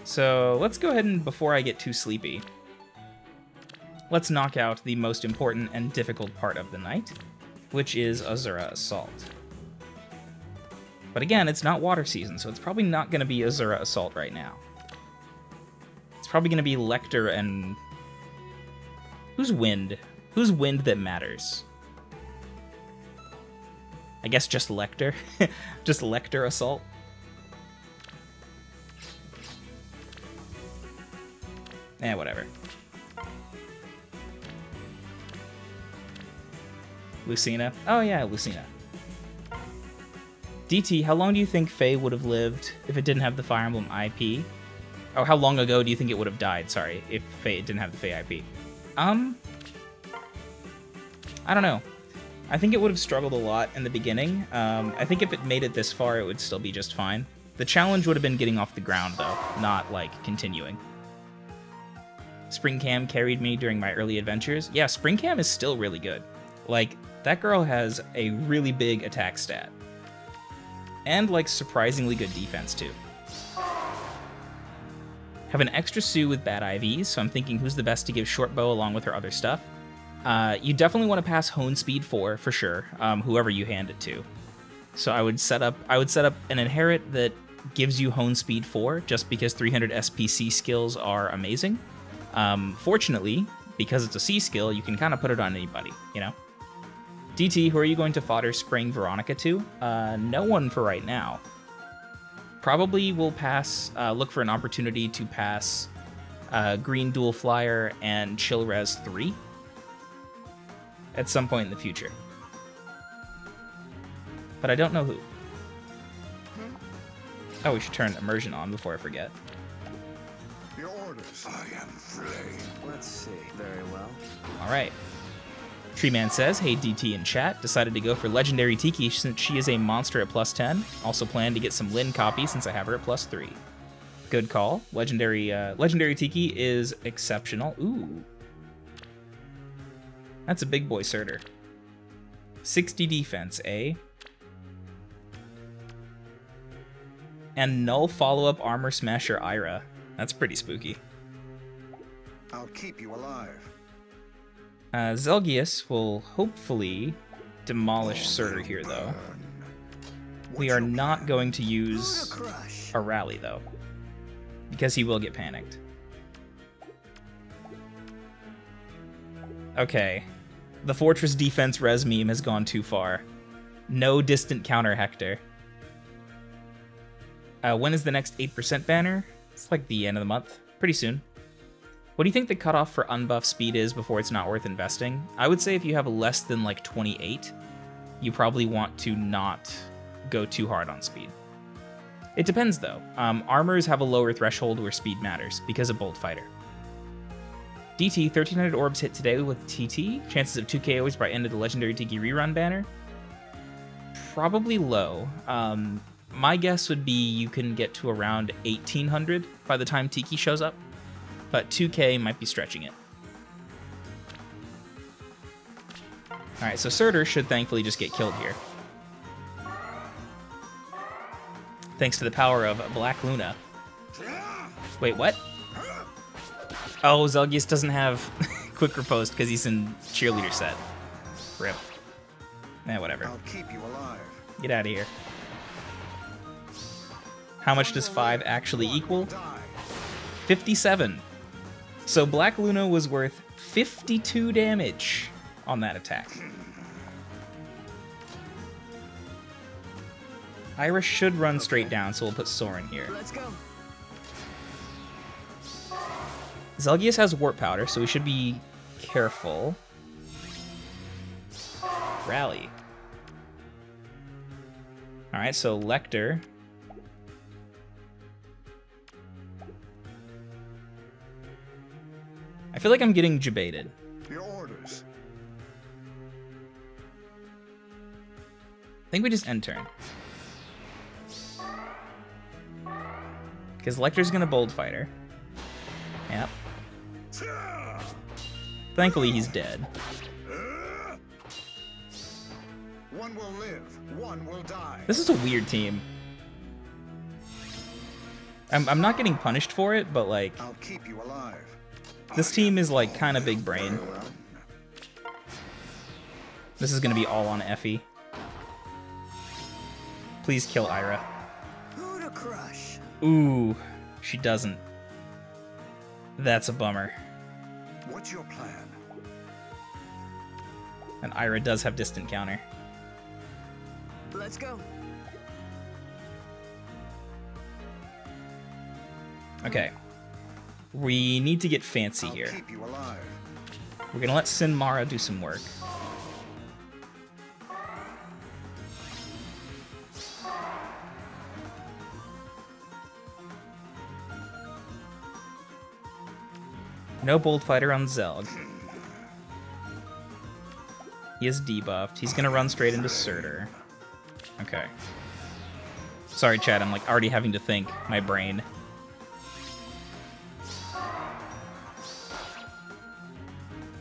So let's go ahead and, before I get too sleepy, let's knock out the most important and difficult part of the night, which is Azura Assault. But again, it's not water season, so it's probably not going to be Azura Assault right now. It's probably going to be Lecter and... Who's Wind? Who's Wind that matters? I guess just Lecter. Just Lecter Assault. Eh, whatever. Lucina? Oh yeah, Lucina. DT, how long do you think Faye would have lived if it didn't have the Fire Emblem IP? Oh, how long ago do you think it would have died? Sorry, if Faye didn't have the Faye IP. I don't know. I think it would have struggled a lot in the beginning. I think if it made it this far, it would still be just fine. The challenge would have been getting off the ground, though, not, like, continuing. Spring Cam carried me during my early adventures. Yeah, Spring Cam is still really good. Like, that girl has a really big attack stat. And, like, surprisingly good defense, too. Have an extra Sue with bad IVs, so I'm thinking who's the best to give short bow along with her other stuff. You definitely want to pass Hone Speed 4, for sure, whoever you hand it to. So I would set up an Inherit that gives you Hone Speed 4, just because 300 SPC skills are amazing. Fortunately, because it's a C skill, you can kind of put it on anybody, you know? DT, who are you going to fodder Spring Veronica to? No one for right now. Probably will pass, look for an opportunity to pass Green Dual Flyer and Chill Res 3 at some point in the future. But I don't know who. Oh, we should turn Immersion on before I forget. Your orders. I am flame. Let's see. Very well. All right. Treeman says, hey DT in chat, decided to go for Legendary Tiki since she is a monster at +10. Also plan to get some Lyn copy since I have her at +3. Good call. Legendary Tiki is exceptional. Ooh. That's a big boy Surtr. 60 defense, eh? And null follow-up armor smasher Ira. That's pretty spooky. I'll keep you alive. Zelgius will hopefully demolish Surtr here, though. We are not going to use a rally, though, because he will get panicked. Okay. The Fortress Defense res meme has gone too far. No distant counter, Hector. When is the next 8% banner? It's like the end of the month. Pretty soon. What do you think the cutoff for unbuff speed is before it's not worth investing? I would say if you have less than like 28, you probably want to not go too hard on speed. It depends though. Armors have a lower threshold where speed matters because of Bolt Fighter. DT, 1300 orbs hit today with TT. Chances of 2 KOs by end of the Legendary Tiki rerun banner? Probably low. My guess would be you can get to around 1800 by the time Tiki shows up. But 2k might be stretching it. Alright, so Surtr should thankfully just get killed here. Thanks to the power of Black Luna. Wait, what? Oh, Zelgius doesn't have quick riposte because he's in cheerleader set. Rip. Eh, whatever. I'll keep you alive. Get out of here. How much does 5 actually equal? 57. So Black Luna was worth 52 damage on that attack. Iris should run straight down, so we'll put Soren here. Let's go. Zelgius has Warp Powder, so we should be careful. Rally. Alright, so Lecter. I feel like I'm getting jebaited. Your orders. I think we just end turn. Because Lecter's gonna Bold Fighter. Yep. Thankfully, he's dead. One will live, one will die. This is a weird team. I'm not getting punished for it, but like I'll keep you alive. this team is like kind of big brain. This is gonna be all on Effie. Please kill Ira. Who to crush? Ooh, she doesn't. That's a bummer. What's your plan? And Ira does have distant counter. Let's go. Okay. We need to get fancy I'll here. keep you alive. We're gonna let Sinmara do some work. No Bold Fighter on Zelg. He is debuffed. He's gonna run straight into Surtr. Okay. Sorry, Chad, I'm like already having to think. My brain.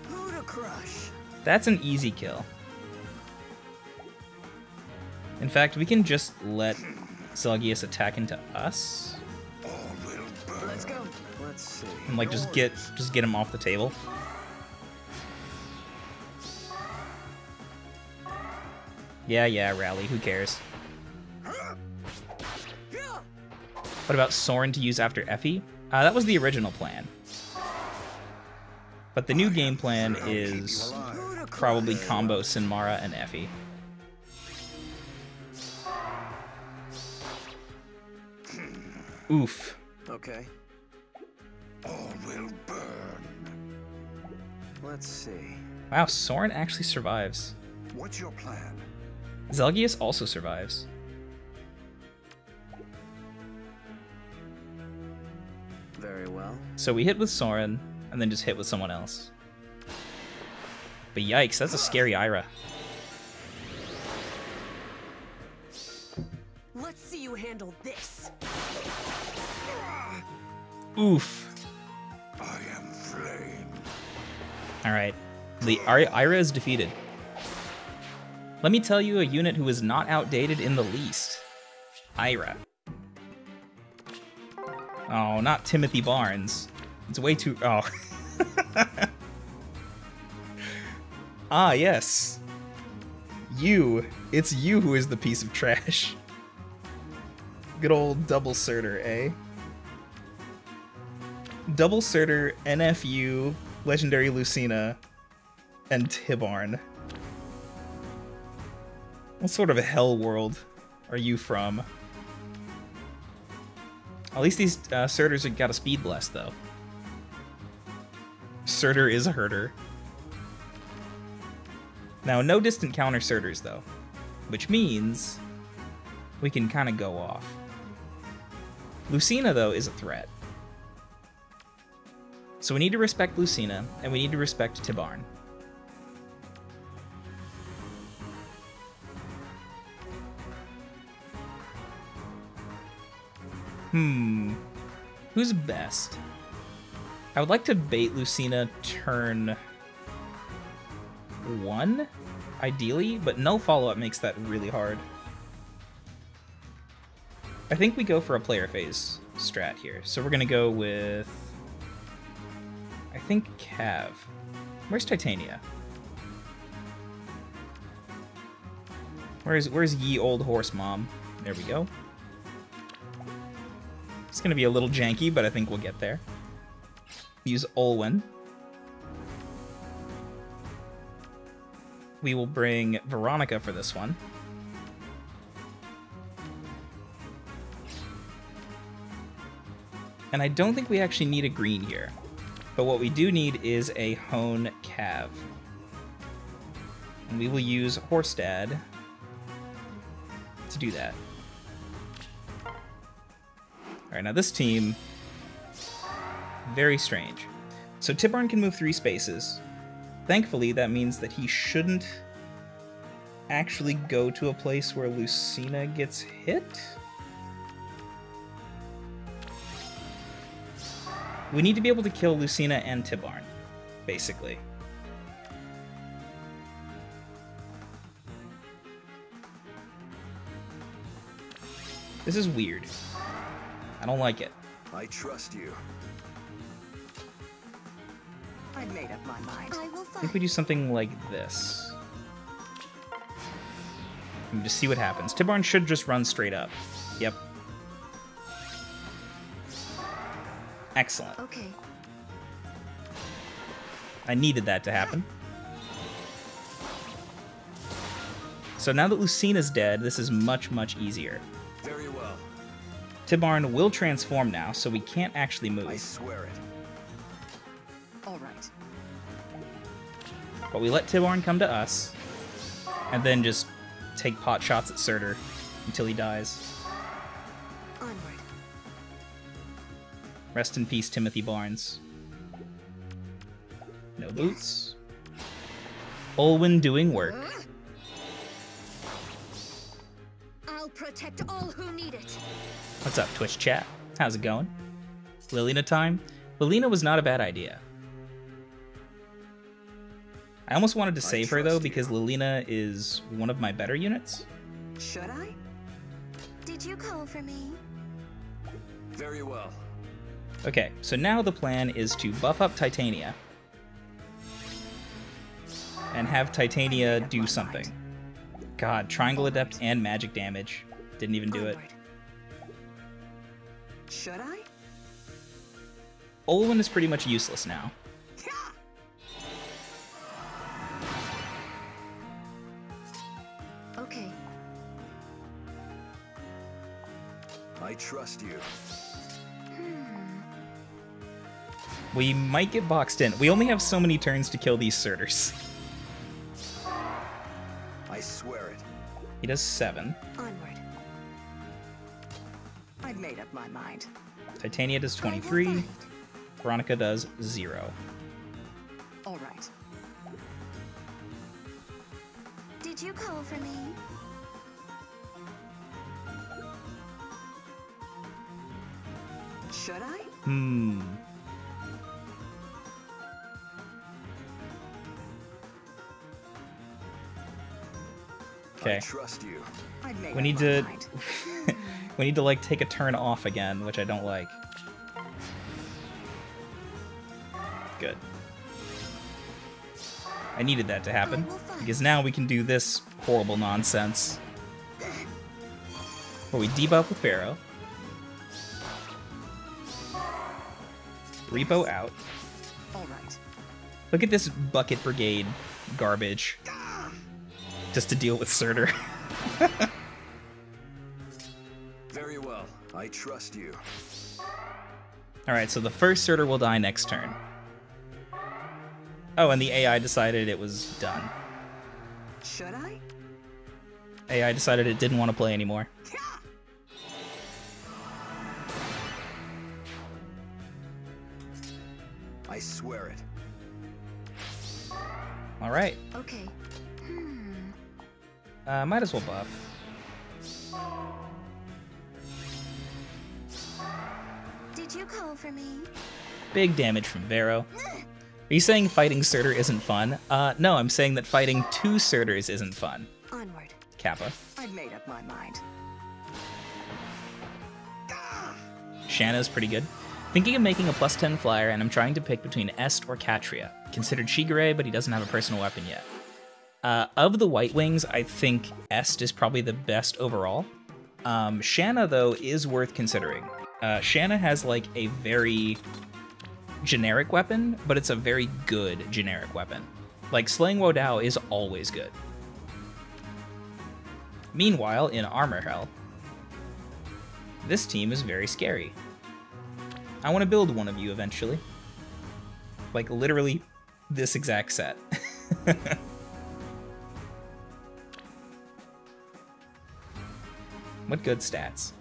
Who to crush? That's an easy kill. In fact, we can just let Zelgius attack into us All will burn. Let's go. Let's see. and like just get him off the table. Yeah, rally. Who cares? What about Soren to use after Effie? That was the original plan. But the new game plan is probably combo Sinmara and Effie. Oof. Okay. All will burn. Let's see. Wow, Soren actually survives. What's your plan? Zelgius also survives. Very well. So we hit with Soren, and then just hit with someone else. But yikes, that's a scary Ira. Let's see you handle this. Oof. I am flame. Alright. The Ira is defeated. Let me tell you a unit who is not outdated in the least. Ira. Oh, not Timothy Barnes. It's way too... Oh. Ah, yes. You. It's you who is the piece of trash. Good old double Surtr, eh? Double Surtr, NFU, Legendary Lucina, and Tibarn. What sort of a hell world are you from? At least these Surtrs have got a speed blast, though. Surtr is a herder. Now, no distant counter Surtrs, though. Which means we can kind of go off. Lucina, though, is a threat. So we need to respect Lucina, and we need to respect Tibarn. Who's best? I would like to bait Lucina turn 1, ideally, but no follow-up makes that really hard. I think we go for a player phase strat here. So we're gonna go with, I think, Cav. Where's Titania? Where's ye old horse mom? There we go. It's gonna be a little janky, but I think we'll get there. Use Olwen. We will bring Veronica for this one. And I don't think we actually need a green here. But what we do need is a Hone Cav. And we will use Horstad to do that. Alright, now this team, very strange. So Tibarn can move 3 spaces. Thankfully, that means that he shouldn't actually go to a place where Lucina gets hit. We need to be able to kill Lucina and Tibarn, basically. This is weird. I don't like it. I trust you. I made up my mind. I will I think fight. we do something like this. And just see what happens. Tibarn should just run straight up. Yep. Excellent. Okay. I needed that to happen. So now that Lucina's dead, this is much, much easier. Very well. Tibarn will transform now, so we can't actually I move. swear it. All right. But we let Tibarn come to us, and then just take pot shots at Surtr until he dies. Onward. Rest in peace, Timothy Barnes. No boots. Olwyn doing work. I'll protect all who need it. What's up, Twitch chat? How's it going? Lilina time? Lilina was not a bad idea. I almost wanted to save her, though, trust because Lilina is one of my better units. Should I? Did you call for me? Very well. Okay, so now the plan is to buff up Titania. And have Titania do something. God, Triangle Adept and magic damage. Didn't even do it. Onward. Should I? Olwyn is pretty much useless now. Okay. I trust you. We might get boxed in. We only have so many turns to kill these Surtrs. I swear it. He does 7. Onward. I made up my mind. Titania does I will 23. fight. Veronica does 0. All right. Did you call for me? Should I? I Okay. trust you. I made We up need my to mind. we need to like take a turn off again, which I don't like. Good. I needed that to happen I will fight. because now we can do this horrible nonsense. Where we debuff with Pharaoh. Repo out. All right. Look at this bucket brigade garbage. Just to deal with Surtr. Very well. I trust you. Alright, so the first Surtr will die next turn. Oh, and the AI decided it was done. Should I? AI decided it didn't want to play anymore. I swear it. Alright, Okay. might as well buff. Did you call for me? Big damage from Vero. Are you saying fighting Surtr isn't fun? No, I'm saying that fighting 2 Surtrs isn't fun. Onward. Kappa. I made up my mind. Shanna's pretty good. Thinking of making a +10 flyer, and I'm trying to pick between Est or Katria. Considered Shigure, but he doesn't have a personal weapon yet. Of the White Wings, I think Est is probably the best overall. Shanna, though, is worth considering. Shanna has, like, a very generic weapon, but it's a very good generic weapon. Like, Slaying Wodao is always good. Meanwhile, in Armor Hell, this team is very scary. I want to build one of you eventually. Like, literally, this exact set. What good stats.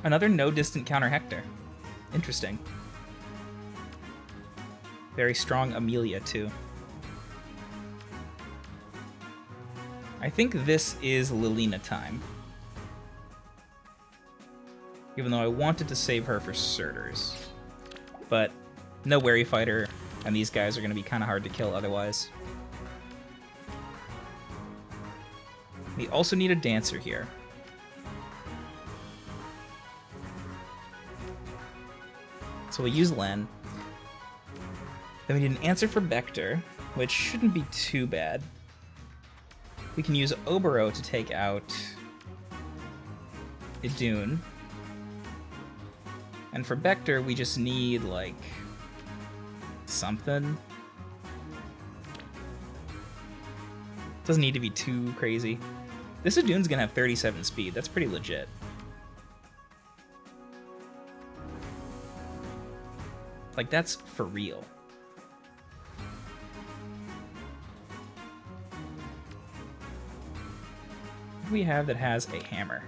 Another no distant counter Hector. Interesting. Very strong Amelia, too. I think this is Lilina time. Even though I wanted to save her for Surtrs. But no Wary Fighter, and these guys are going to be kind of hard to kill otherwise. We also need a Dancer here. So we'll use Len. Then we need an answer for Vector, which shouldn't be too bad. We can use Obero to take out Idun. And for Vector, we just need, like, something. Doesn't need to be too crazy. This Idun's gonna have 37 speed. That's pretty legit. Like, that's for real. What do we have that has a hammer?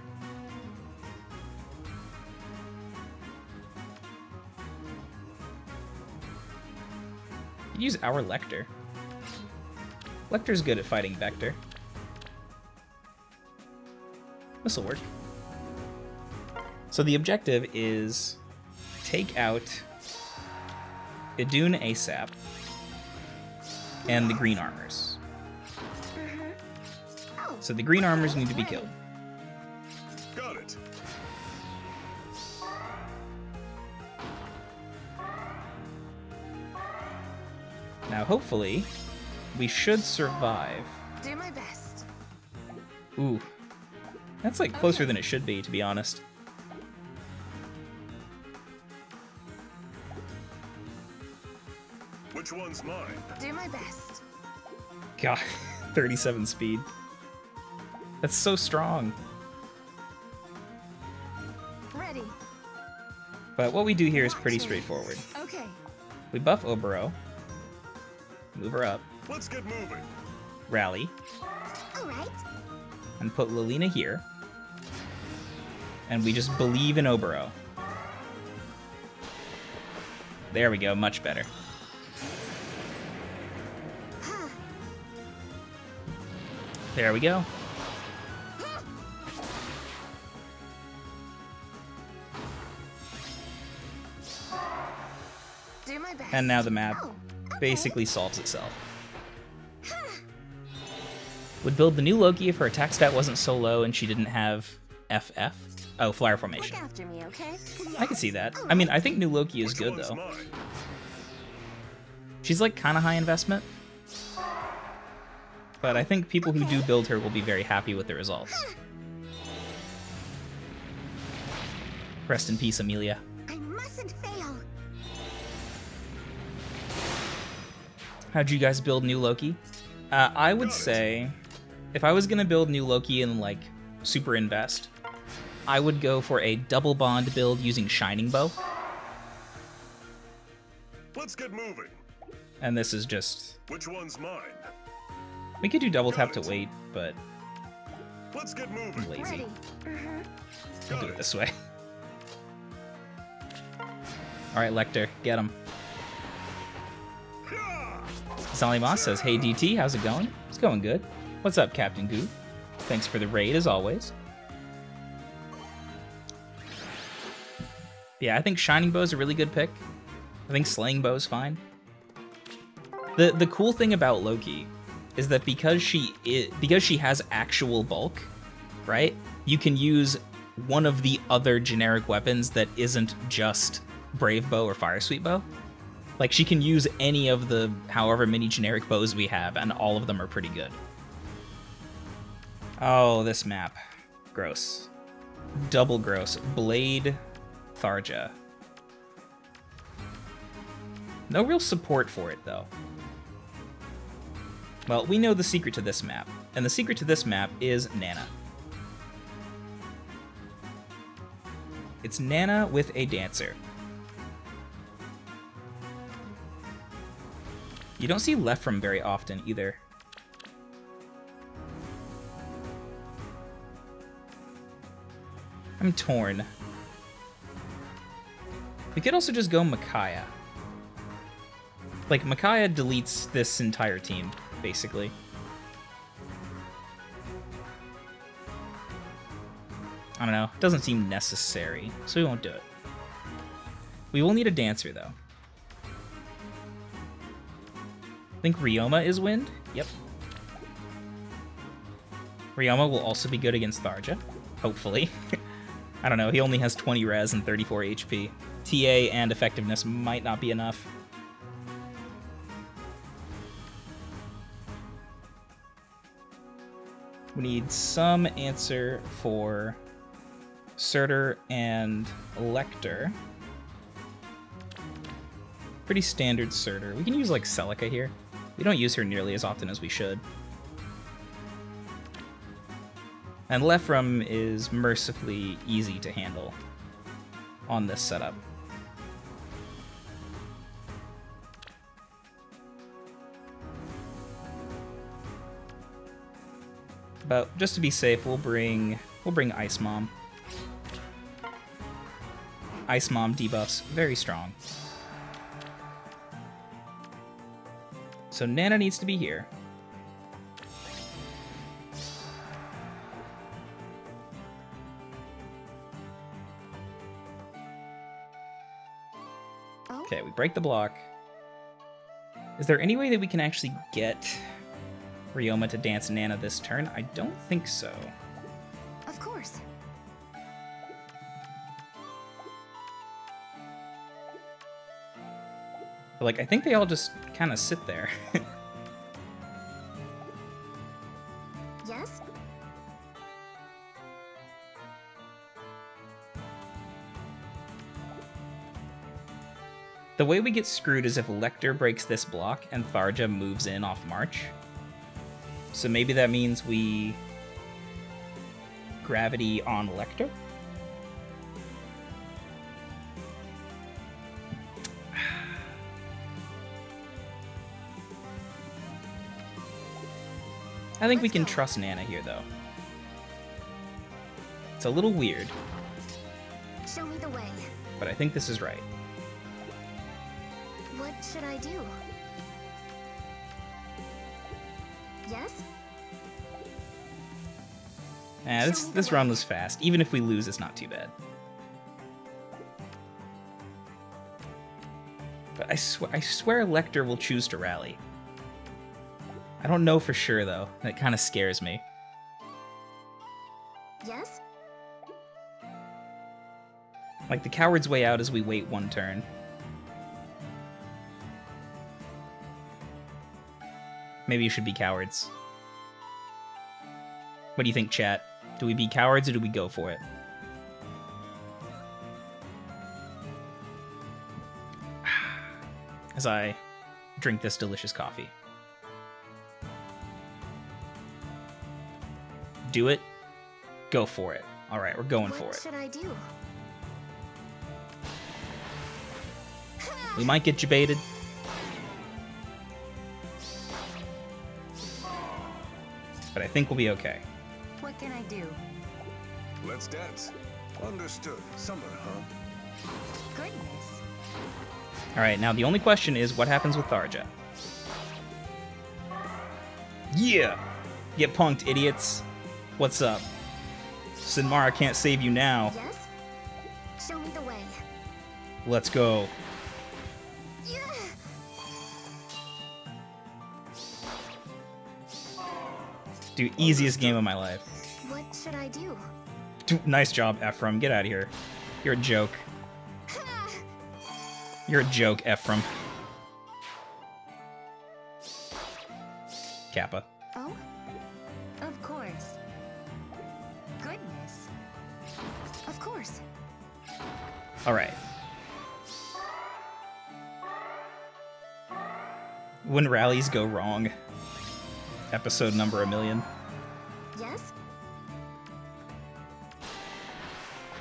Use our Lecter. Lecter's good at fighting Vector. This'll work. So the objective is take out Idun ASAP and the green armors. So the green armors need to be killed. Got it. Now hopefully we should survive. Do my best. Ooh. That's like closer than it should be, to be honest. Which one's mine? Do my best. God, 37 speed. That's so strong. Ready. But what we do here is pretty straightforward. Okay. We buff Obero. Move her up. Let's get moving. Rally. All right. And put Lilina here. And we just believe in Obero. There we go, much better. There we go. Do my best. And now the map Oh, okay. basically solves itself. Would build the new Loki if her attack stat wasn't so low and she didn't have FF. Oh, Flyer Formation. Look after me, okay? I can see that. I mean, I think new Loki is Which good, one's though. mine? She's, like, kind of high investment. But I think people who do build her will be very happy with the results. Rest in peace, Amelia. I mustn't fail. How'd you guys build new Loki? I would say, if I was gonna build new Loki and, like, super invest, I would go for a double bond build using Shining Bow. Let's get moving. And this is just... Which one's mine? We could do double tap to wait, but Let's get I'm moving. lazy. Ready. I'll do it this way. Alright, Lecter, get him. Sally Moss says, hey DT, how's it going? It's going good. What's up, Captain Goo? Thanks for the raid, as always. Yeah, I think Shining Bow is a really good pick. I think Slaying Bow is fine. The cool thing about Loki is that because she has actual bulk, right? You can use one of the other generic weapons that isn't just Brave Bow or Fire Sweet Bow. Like, she can use any of the however many generic bows we have, and all of them are pretty good. Oh, this map. Gross. Double gross. Blade Tharja. No real support for it, though. Well, we know the secret to this map, and the secret to this map is Nana. It's Nana with a dancer. You don't see Lephram very often, either. I'm torn. We could also just go Micaiah. Like, Micaiah deletes this entire team, basically. I don't know. It doesn't seem necessary, so we won't do it. We will need a dancer, though. I think Ryoma is wind. Yep. Ryoma will also be good against Tharja, hopefully. I don't know, he only has 20 res and 34 HP. TA and effectiveness might not be enough. We need some answer for Surtr and Lecter. Pretty standard Surtr. We can use like Celica here. We don't use her nearly as often as we should. And Lefram is mercifully easy to handle on this setup. But just to be safe, we'll bring Ice Mom. Ice Mom debuffs very strong. So Nana needs to be here. Okay, we break the block. Is there any way that we can actually get Ryoma to dance Nana this turn? I don't think so. Of course. But, like, I think they all just kind of sit there. Yes? The way we get screwed is if Lecter breaks this block and Tharja moves in off March. So maybe that means we gravity on Lecter? I think we can trust Nana here, though. It's a little weird, Show me the way. but I think this is right. What should I do? Yes? This run was fast. Even if we lose, it's not too bad. But I swear Lecter will choose to rally. I don't know for sure, though. That kind of scares me. Yes? Like, the coward's way out is we wait one turn. Maybe you should be cowards. What do you think, chat? Do we be cowards or do we go for it? As I drink this delicious coffee. Do it. Go for it. All right, we're going for What it. should I do? We might get debated. But I think we'll be okay. What can I do? Let's dance. Understood. Summer, huh? Goodness. All right, now the only question is what happens with Tharja? Yeah! Get punked, idiots. What's up? Sinmara can't save you now. Yes? Show me the way. Let's go. Yeah. Dude, easiest game of my life. What should I do? Dude, nice job, Ephraim. Get out of here. You're a joke. You're a joke, Ephraim. Kappa. Oh? Of course. Goodness. Of course. All right. When rallies go wrong. Episode number 1,000,000. Yes?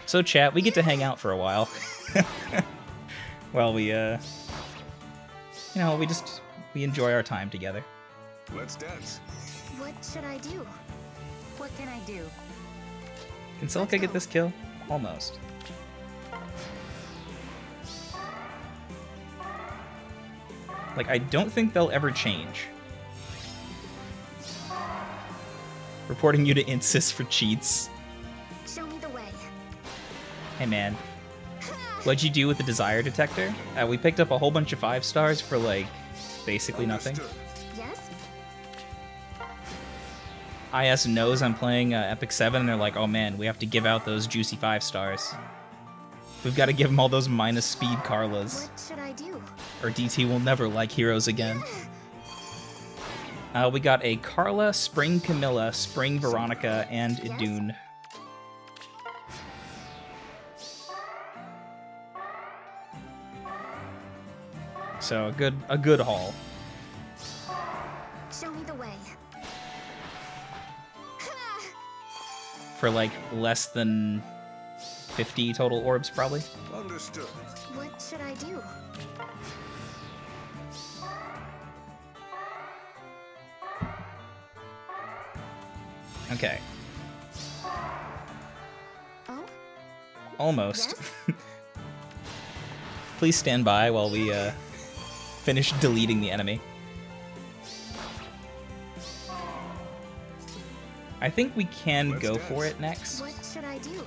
So, chat, we get to hang out for a while. While we, we enjoy our time together. Let's dance. What should I do? What can I do? Can Celica get this kill? Almost. Like, I don't think they'll ever change. Reporting you to Insys for cheats. Show me the way. Hey, man. What'd you do with the Desire Detector? We picked up a whole bunch of 5 stars for, like, basically nothing. Understood. Yes? IS knows I'm playing Epic 7, and they're like, oh man, we have to give out those juicy 5 stars. We've got to give them all those minus speed Carlas. What should I do? Or DT will never like heroes again. We got a Carla, Spring Camilla, Spring Veronica, and Idun. So a good haul. Show me the way. For like less than 50 total orbs, probably. Understood. What should I do? Okay. Oh? Almost. Yes? Please stand by while we finish deleting the enemy. I think we can go for it next. What should I do?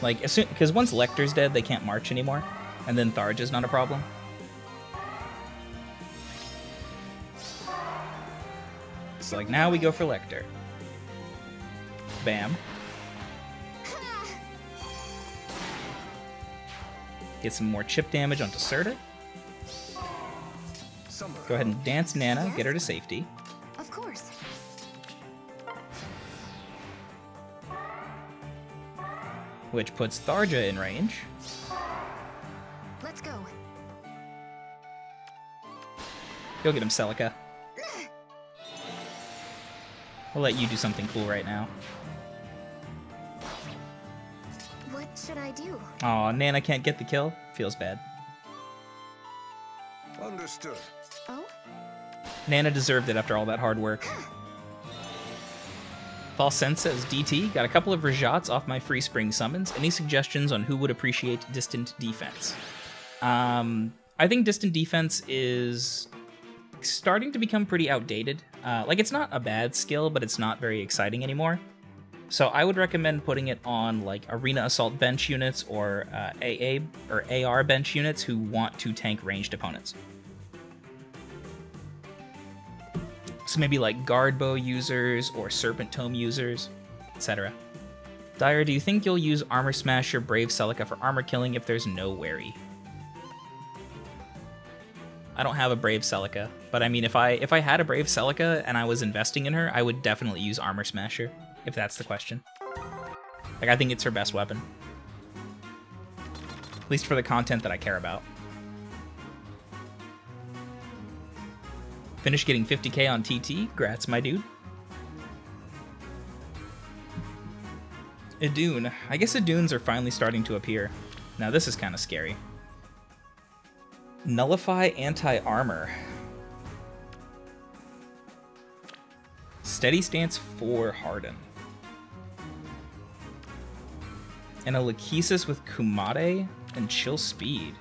Like, as soon, because once Lecter's dead, they can't march anymore, and then Tharja's not a problem. So like now we go for Lecter. Bam. Get some more chip damage onto Surtr. Go ahead and dance Nana, get her to safety. Of course. Which puts Tharja in range. Let's go. Go get him, Celica. We'll let you do something cool right now. What should I do? Aw, Nana can't get the kill. Feels bad. Understood. Oh? Nana deserved it after all that hard work. Falsense says, DT, got a couple of Rajats off my free spring summons. Any suggestions on who would appreciate distant defense? I think distant defense is starting to become pretty outdated. Like, it's not a bad skill, but it's not very exciting anymore. So I would recommend putting it on like Arena Assault bench units or AA or AR bench units who want to tank ranged opponents. So maybe like Guard Bow users or Serpent Tome users, etc. Dyer, do you think you'll use Armor Smasher Brave Celica for armor killing if there's no Wary? I don't have a Brave Celica, but I mean if I had a Brave Celica and I was investing in her, I would definitely use Armor Smasher, if that's the question. Like, I think it's her best weapon. At least for the content that I care about. Finish getting 50k on TT. Grats, my dude. Idun. I guess Iduns are finally starting to appear. Now this is kind of scary. Nullify anti-armor. Steady stance 4 Harden. And a Lachesis with Kumade and chill speed.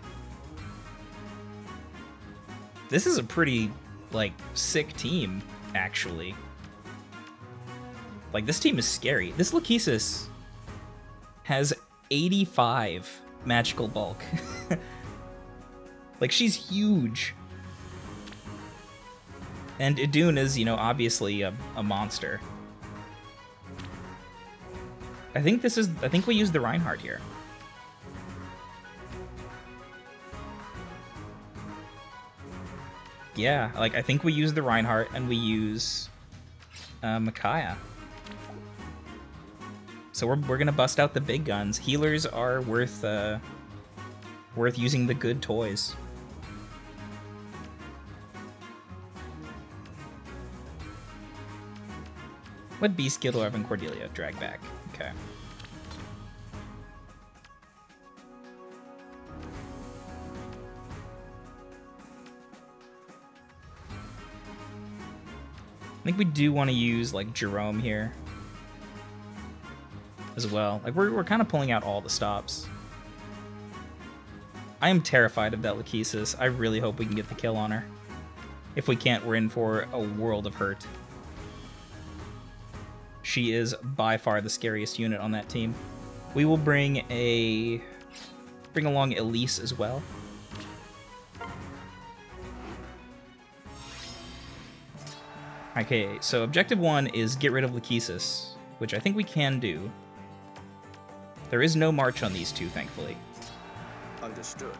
This is a pretty, like, sick team, actually. Like, this team is scary. This Lachesis has 85 magical bulk. Like, she's huge. And Idun is, you know, obviously a monster. I think we use the Reinhardt here. Yeah, like, I think we use the Reinhardt and we use Micaiah. So we're gonna bust out the big guns. Healers are worth using the good toys. What B skill do I have in Cordelia? Drag back. Okay. I think we do want to use, like, Jerome here as well. Like, we're kind of pulling out all the stops. I am terrified of that Lachesis. I really hope we can get the kill on her. If we can't, we're in for a world of hurt. She is by far the scariest unit on that team. We will bring along Elise as well. Okay, so objective 1 is get rid of Lachesis, which I think we can do. There is no march on these two, thankfully. Understood.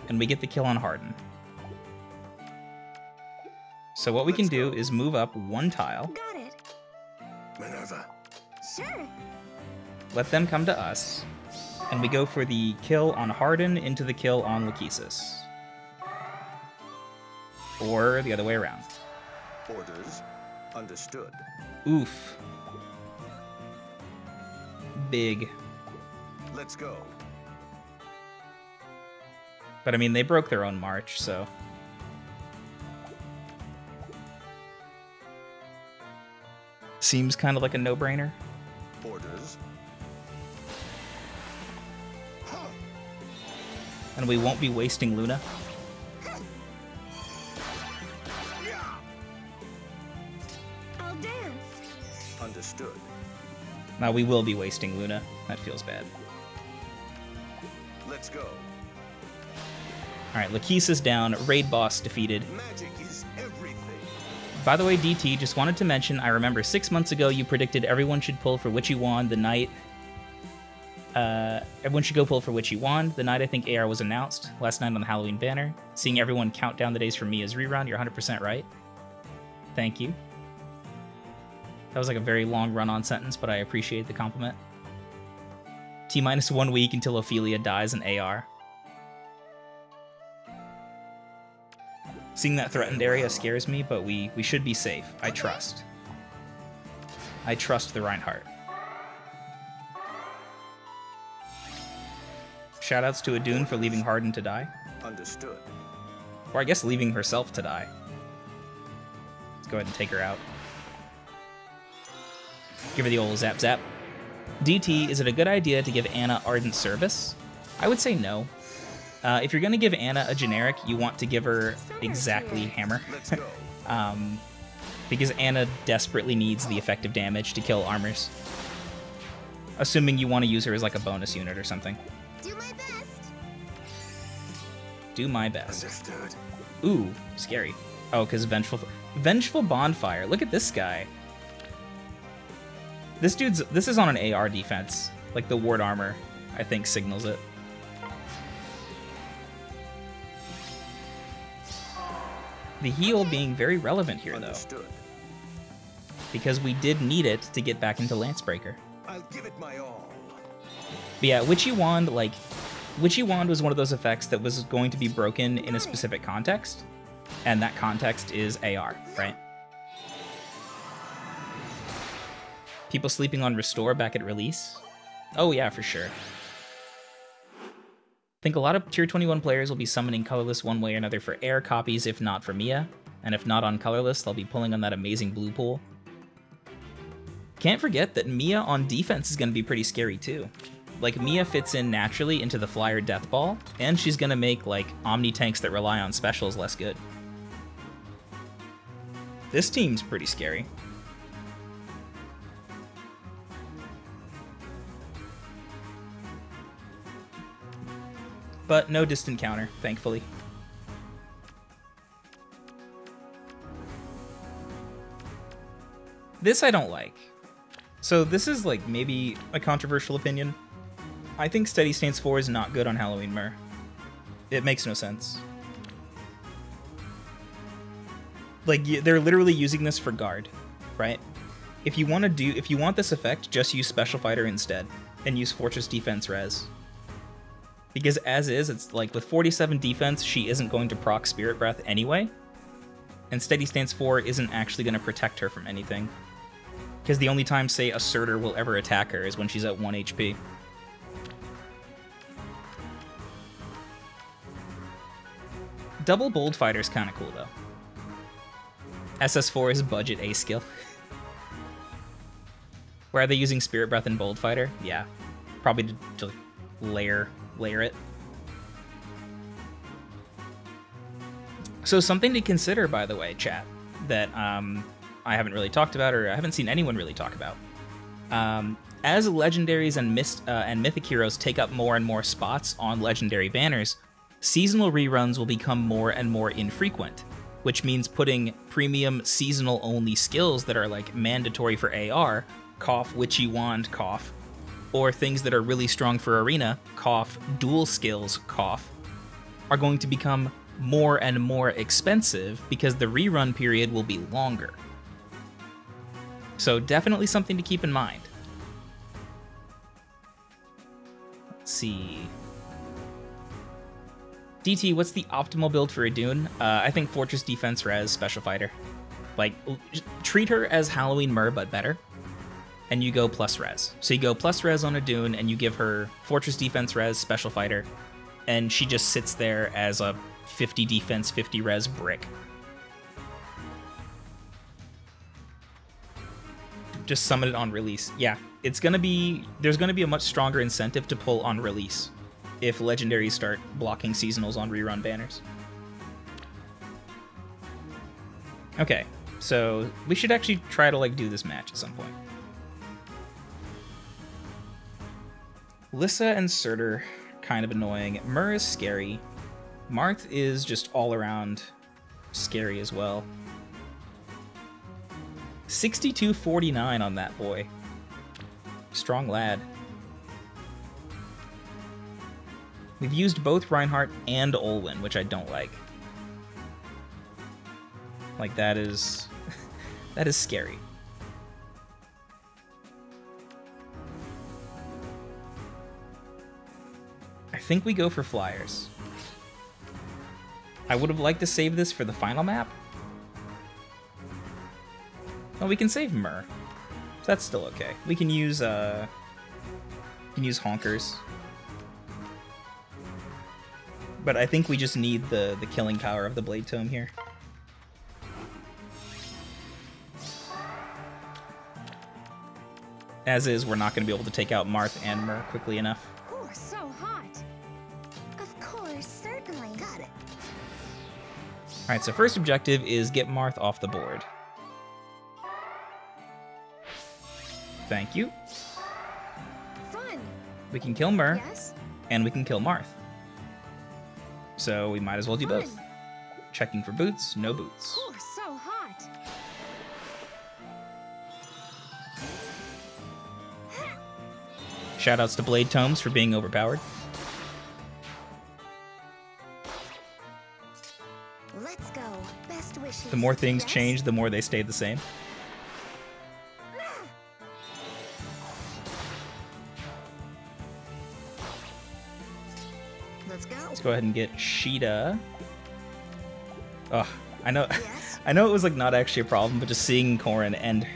And we get the kill on Harden. So what we can do is move up one tile, Got it. Minerva. Sure. let them come to us, and we go for the kill on Harden into the kill on Lachesis. Or the other way around. Orders. Understood. Oof. Big. Let's go. But I mean, they broke their own march, so... Seems kind of like a no-brainer. Orders. And we won't be wasting Luna. I'll dance. Understood. Now we will be wasting Luna. That feels bad. Let's go. Alright, Lachesis down, raid boss defeated. Magic is everything. By the way, DT, just wanted to mention, I remember 6 months ago you predicted everyone should pull for Witchy Wand the night... everyone should go pull for Witchy Wand the night I think AR was announced, last night on the Halloween banner. Seeing everyone count down the days for me as rerun, you're 100% right. Thank you. That was like a very long run-on sentence, but I appreciate the compliment. T-minus 1 week until Ophelia dies in AR. Seeing that threatened area scares me, but we should be safe. I trust. I trust the Reinhardt. Shoutouts to Adun for leaving Harden to die. Understood. Or I guess leaving herself to die. Let's go ahead and take her out. Give her the old zap zap. DT, is it a good idea to give Anna Ardent Service? I would say no. If you're going to give Anna a generic, you want to give her exactly Hammer. Let's go. Because Anna desperately needs the effective damage to kill armors. Assuming you want to use her as like a bonus unit or something. Do my best. Do my best. Understood. Ooh, scary. Oh, because Vengeful Bonfire. Look at this guy. This is on an AR defense. Like the ward armor, I think, signals it. The heal being very relevant here, though. Understood. Because we did need it to get back into Lancebreaker. I'll give it my all. But yeah, Witchy Wand, like... Witchy Wand was one of those effects that was going to be broken in a specific context. And that context is AR, right? People sleeping on Restore back at release? Oh yeah, for sure. I think a lot of Tier 21 players will be summoning Colorless one way or another for air copies, if not for Mia. And if not on Colorless, they'll be pulling on that amazing blue pool. Can't forget that Mia on defense is going to be pretty scary too. Like, Mia fits in naturally into the Flyer Death Ball, and she's going to make, like, Omni tanks that rely on specials less good. This team's pretty scary. But no distant counter, thankfully. This I don't like. So this is like maybe a controversial opinion. I think Steady Stance 4 is not good on Halloween Myr. It makes no sense. Like, they're literally using this for guard, right? If you want this effect, just use Special Fighter instead, and use Fortress Defense Res. Because as is, it's like with 47 defense, she isn't going to proc Spirit Breath anyway, and Steady Stance 4 isn't actually going to protect her from anything. Because the only time, say, a Surtr will ever attack her is when she's at 1 HP. Double Bold Fighter is kind of cool, though. SS4 is budget A skill. Where are they using Spirit Breath and Bold Fighter? Yeah, probably to layer it. So something to consider, by the way, chat, that I haven't really talked about, or I haven't seen anyone really talk about. As legendaries and mythic heroes take up more and more spots on legendary banners, seasonal reruns will become more and more infrequent. which means putting premium seasonal only skills that are like mandatory for AR, cough, witchy wand, cough, or things that are really strong for arena, cough, dual skills, cough, are going to become more and more expensive because the rerun period will be longer. So definitely something to keep in mind. Let's see. DT, what's the optimal build for a Dune? I think Fortress Defense Res Special Fighter. Like, treat her as Halloween Myrrh, but better. And you go plus res. So you go plus res on a Dune, and you give her Fortress Defense Res Special Fighter, and she just sits there as a 50 defense, 50 res brick. Just summon it on release. Yeah, there's gonna be a much stronger incentive to pull on release if legendaries start blocking seasonals on rerun banners. Okay, so we should actually try to like do this match at some point. Lissa and Surtr, kind of annoying. Myrrh is scary. Marth is just all around scary as well. 62-49 on that boy. Strong lad. We've used both Reinhardt and Olwen, which I don't like. Like, that is... that is scary. I think we go for flyers. I would have liked to save this for the final map. Oh, we can save Myrrh. So that's still okay. We can use honkers. But I think we just need the killing power of the Blade Tome here. As is, we're not going to be able to take out Marth and Myrrh quickly enough. Oh, so hot. Of course, certainly. Got it. Alright, so first objective is get Marth off the board. Thank you. Fun. We can kill Myrrh, Yes. and we can kill Marth. So we might as well do Fun. both. Checking for boots, no boots. Oh, so hot. Shoutouts to Blade Tomes for being overpowered. Let's go. Best wishes. The more things Yes? change, the more they stay the same. Let's go. Let's go ahead and get Sheeta. Ugh, I know, Yes. I know it was like not actually a problem, but just seeing Corrin end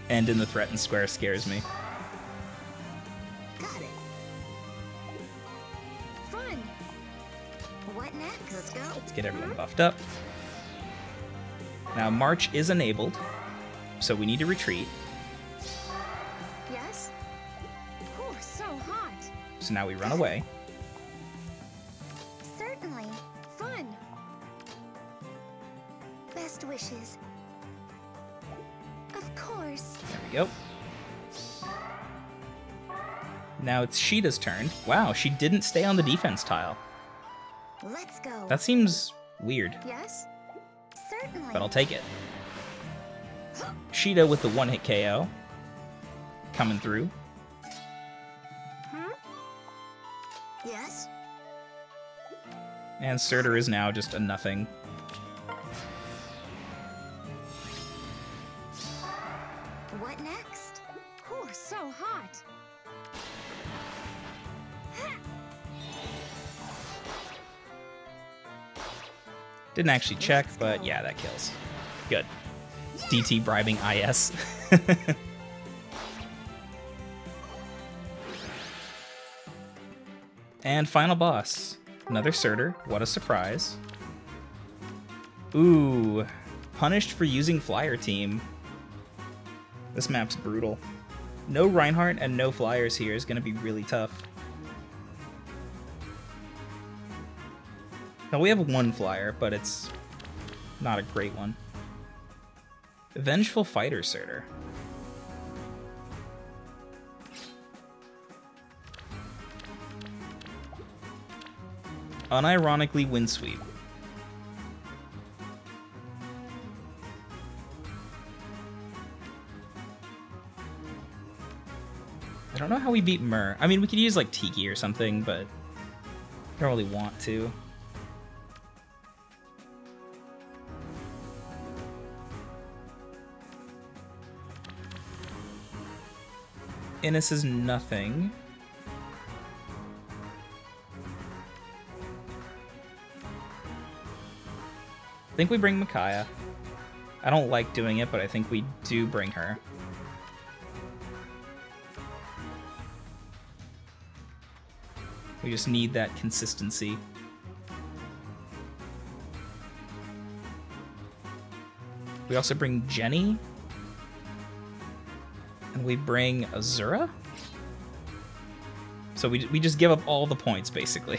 in the threatened square scares me. Got it. Fun. What next? Let's go. Let's get everyone buffed up. Now March is enabled, so we need to retreat. Yes. Oh, so hot. So now we run away. Certainly. Fun. Best wishes. Of course. There we go. Now it's Sheeta's turn. Wow, she didn't stay on the defense tile. Let's go. That seems weird, Yes. Certainly. but I'll take it. Sheeta with the one-hit KO. Coming through. Yes. And Surtr is now just a nothing. What next? Oh, so hot. Didn't actually check, but yeah, that kills. Good. DT bribing IS. And final boss. Another Surtr. What a surprise. Ooh. Punished for using Flyer Team. This map's brutal. No Reinhardt and no Flyers here is going to be really tough. Now we have one Flyer, but it's not a great one. Vengeful Fighter Surtr. Unironically Windsweep. know how we beat Myrrh. I mean, we could use like Tiki or something, but I don't really want to. Innis is nothing. I think we bring Micaiah. I don't like doing it, but I think we do bring her. We just need that consistency. We also bring Jenny. And we bring Azura. So we just give up all the points, basically.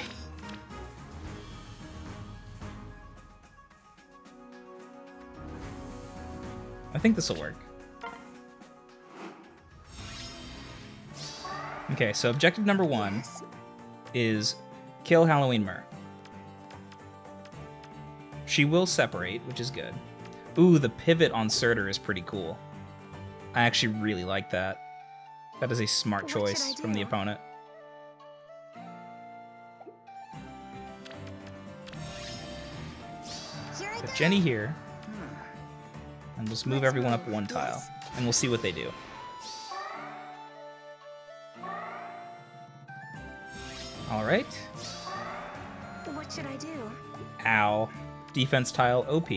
I think this will work. Okay, so objective number 1 is kill Halloween Myrrh. She will separate, which is good. Ooh, the pivot on Surtr is pretty cool. I actually really like that. That is a smart choice from the opponent. Put Jenny here. And just move everyone up 1 tile. And we'll see what they do. Alright. What should I do? Ow. Defense tile OP.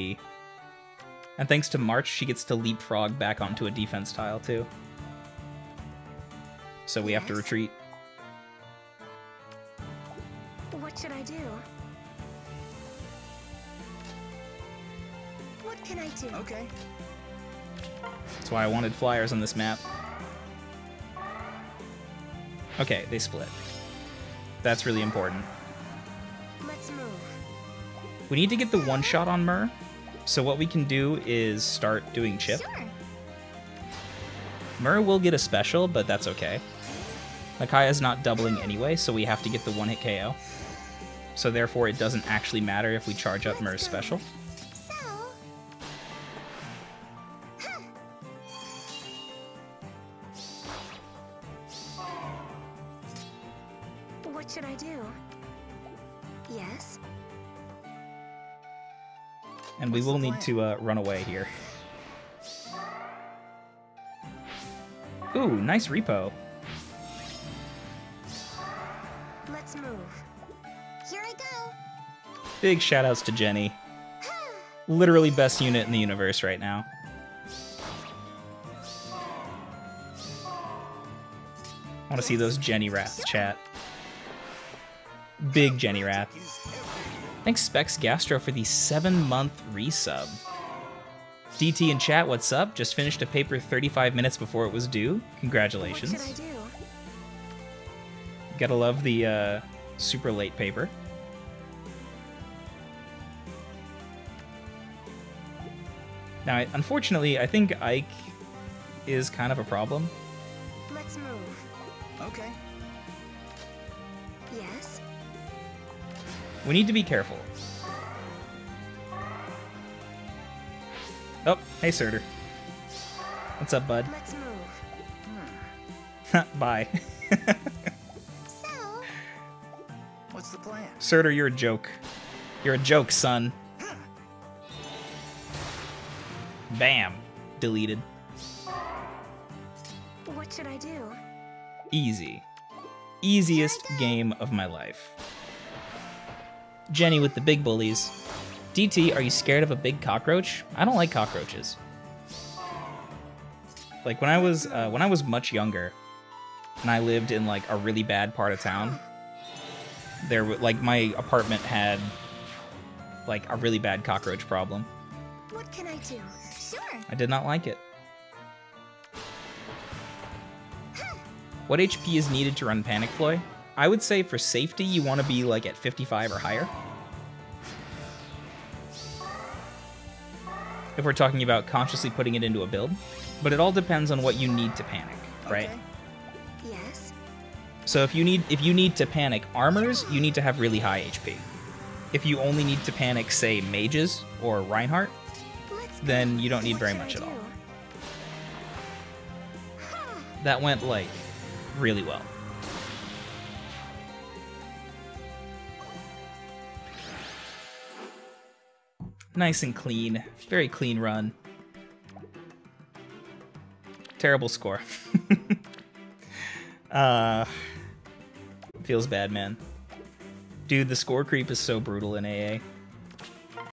And thanks to March, she gets to leapfrog back onto a defense tile, too. So we have to retreat. What should I do? What can I do? Okay. That's why I wanted flyers on this map. Okay, they split. That's really important. Let's move. We need to get the one-shot on Myrrh. So what we can do is start doing chip. Sure. Myrrh will get a special, but that's okay. Micaiah's not doubling anyway, so we have to get the 1-hit KO. So therefore it doesn't actually matter if we charge up Myrrh's special. So. What should I do? Yes. And we will need to run away here. Ooh, nice repo. Let's move. Here I go. Big shoutouts to Jenny. Literally best unit in the universe right now. I want to see those Jenny Wraths, chat. Big Jenny Wrath. Thanks Specs Gastro for the 7-month resub. DT in chat, what's up? Just finished a paper 35 minutes before it was due. Congratulations. What should I do? Gotta love the super late paper. Now, unfortunately, I think Ike is kind of a problem. Let's move. Okay. Yes. We need to be careful. Oh, hey Surtr. What's up, bud? Let's move. Bye. So. What's the plan? Surtr, you're a joke. You're a joke, son. Bam. Deleted. What should I do? Easy. Easiest game of my life. Jenny with the big bullies. DT, are you scared of a big cockroach? I don't like cockroaches. Like when I was much younger, and I lived in like a really bad part of town, there like my apartment had like a really bad cockroach problem. What can I do? Sure. I did not like it. What HP is needed to run Panic Ploy? I would say for safety, you want to be like at 55 or higher. If we're talking about consciously putting it into a build. But it all depends on what you need to panic, right? Okay. Yes. So if you need to panic armors, you need to have really high HP. If you only need to panic, say, mages or Reinhardt, Let's go. then you don't need What very should much I at all. do? That went like really well. Nice and clean. Very clean run. Terrible score. Feels bad, man. Dude, the score creep is so brutal in AA.